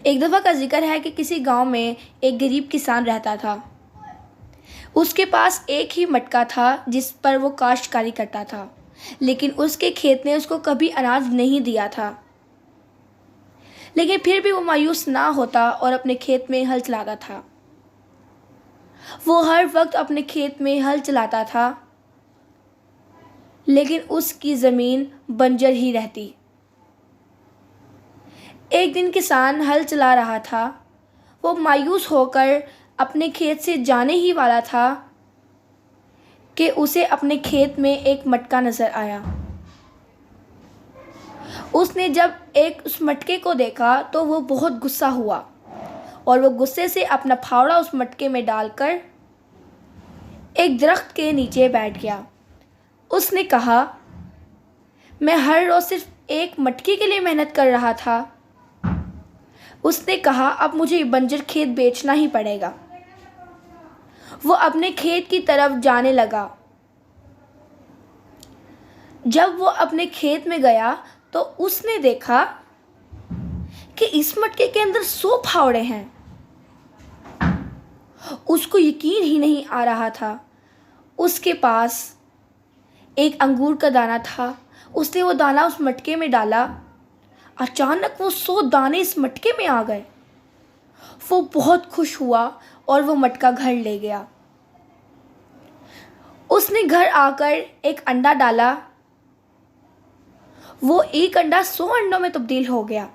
एक दफ़ा का जिक्र है कि किसी गांव में एक गरीब किसान रहता था। उसके पास एक ही मटका था जिस पर वो काश्तकारी करता था, लेकिन उसके खेत ने उसको कभी अनाज नहीं दिया था। लेकिन फिर भी वो मायूस ना होता और अपने खेत में हल चलाता था। वो हर वक्त अपने खेत में हल चलाता था, लेकिन उसकी ज़मीन बंजर ही रहती। एक दिन किसान हल चला रहा था। वो मायूस होकर अपने खेत से जाने ही वाला था कि उसे अपने खेत में एक मटका नज़र आया। उसने जब उस मटके को देखा तो वो बहुत गुस्सा हुआ और वो गुस्से से अपना फावड़ा उस मटके में डालकर एक दरख्त के नीचे बैठ गया। उसने कहा, मैं हर रोज़ सिर्फ एक मटके के लिए मेहनत कर रहा था। उसने कहा, अब मुझे ये बंजर खेत बेचना ही पड़ेगा। वो अपने खेत की तरफ जाने लगा। जब वो अपने खेत में गया तो उसने देखा कि इस मटके के अंदर 100 फावड़े हैं। उसको यकीन ही नहीं आ रहा था। उसके पास एक अंगूर का दाना था। उसने वो दाना उस मटके में डाला। अचानक वो 100 दाने इस मटके में आ गए। वो बहुत खुश हुआ और वो मटका घर ले गया। उसने घर आकर एक अंडा डाला। वो एक अंडा 100 अंडों में तब्दील हो गया।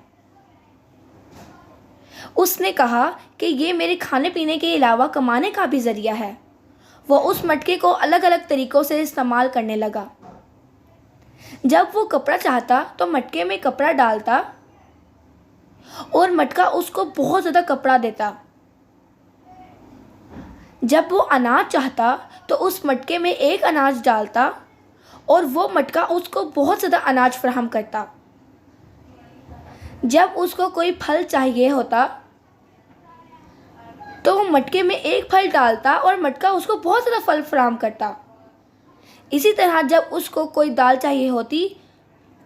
उसने कहा कि ये मेरे खाने पीने के अलावा कमाने का भी ज़रिया है। वो उस मटके को अलग अलग तरीक़ों से इस्तेमाल करने लगा। जब वो कपड़ा चाहता तो मटके में कपड़ा डालता और मटका उसको बहुत ज़्यादा कपड़ा देता। जब वो अनाज चाहता तो उस मटके में एक अनाज डालता और वो मटका उसको बहुत ज़्यादा अनाज फराहम करता। जब उसको कोई फल चाहिए होता तो वो मटके में एक फल डालता और मटका उसको बहुत ज़्यादा फल फराहम करता। इसी तरह जब उसको कोई दाल चाहिए होती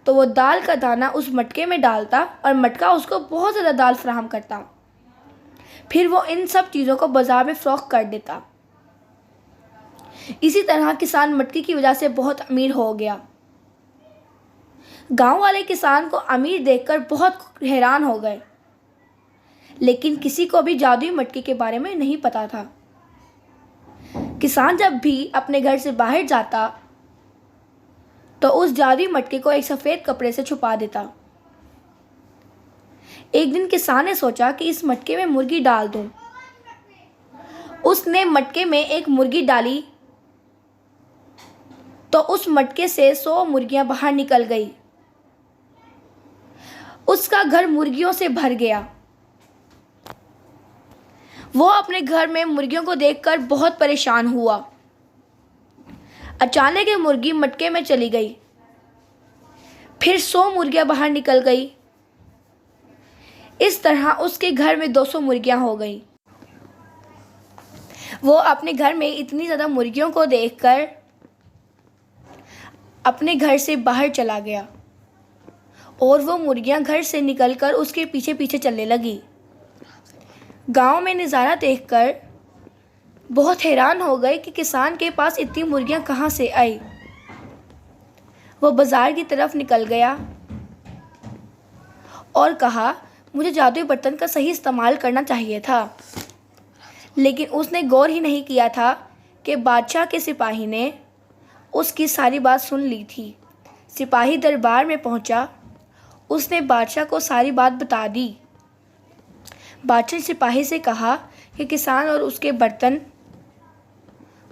तो वो दाल का दाना उस मटके में डालता और मटका उसको बहुत ज़्यादा दाल फराहम करता। फिर वो इन सब चीज़ों को बाज़ार में फ़रोख्त कर देता। इसी तरह किसान मटके की वजह से बहुत अमीर हो गया। गांव वाले किसान को अमीर देखकर बहुत हैरान हो गए, लेकिन किसी को भी जादुई मटके के बारे में नहीं पता था। किसान जब भी अपने घर से बाहर जाता तो उस जादुई मटके को एक सफ़ेद कपड़े से छुपा देता। एक दिन किसान ने सोचा कि इस मटके में मुर्गी डाल दूं। उसने मटके में एक मुर्गी डाली तो उस मटके से 100 मुर्गियां बाहर निकल गई। उसका घर मुर्गियों से भर गया। वो अपने घर में मुर्गियों को देखकर बहुत परेशान हुआ। अचानक एक मुर्गी मटके में चली गई। फिर 100 मुर्गियां बाहर निकल गई। इस तरह उसके घर में 200 मुर्गियां हो गई। वो अपने घर में इतनी ज़्यादा मुर्गियों को देखकर अपने घर से बाहर चला गया और वो मुर्गियां घर से निकलकर उसके पीछे पीछे चलने लगी। गांव में नज़ारा देखकर बहुत हैरान हो गए कि किसान के पास इतनी मुर्गियां कहाँ से आई। वो बाज़ार की तरफ निकल गया और कहा, मुझे जादुई बर्तन का सही इस्तेमाल करना चाहिए था। लेकिन उसने गौर ही नहीं किया था कि बादशाह के सिपाही ने उसकी सारी बात सुन ली थी। सिपाही दरबार में पहुंचा। उसने बादशाह को सारी बात बता दी। बादशाह ने सिपाही से कहा कि किसान और उसके बर्तन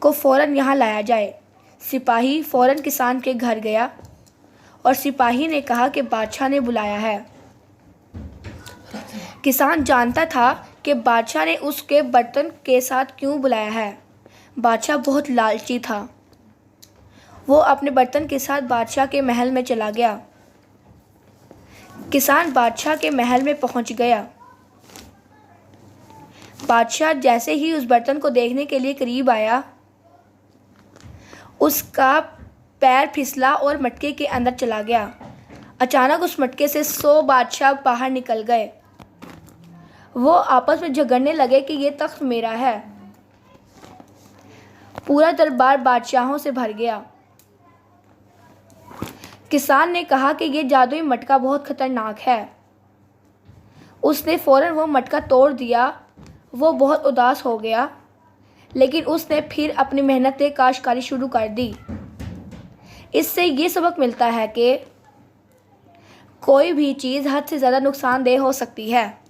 को फ़ौरन यहाँ लाया जाए। सिपाही फ़ौरन किसान के घर गया और सिपाही ने कहा कि बादशाह ने बुलाया है। किसान जानता था कि बादशाह ने उसके बर्तन के साथ क्यों बुलाया है। बादशाह बहुत लालची था। वो अपने बर्तन के साथ बादशाह के महल में चला गया। किसान बादशाह के महल में पहुंच गया। बादशाह जैसे ही उस बर्तन को देखने के लिए करीब आया, उसका पैर फिसला और मटके के अंदर चला गया। अचानक उस मटके से 100 बादशाह बाहर निकल गए। वो आपस में झगड़ने लगे कि ये तख्त मेरा है। पूरा दरबार बादशाहों से भर गया। किसान ने कहा कि ये जादुई मटका बहुत खतरनाक है। उसने फौरन वो मटका तोड़ दिया। वो बहुत उदास हो गया, लेकिन उसने फिर अपनी मेहनत से काश्तकारी शुरू कर दी। इससे ये सबक मिलता है कि कोई भी चीज़ हद से ज़्यादा नुकसानदेह हो सकती है।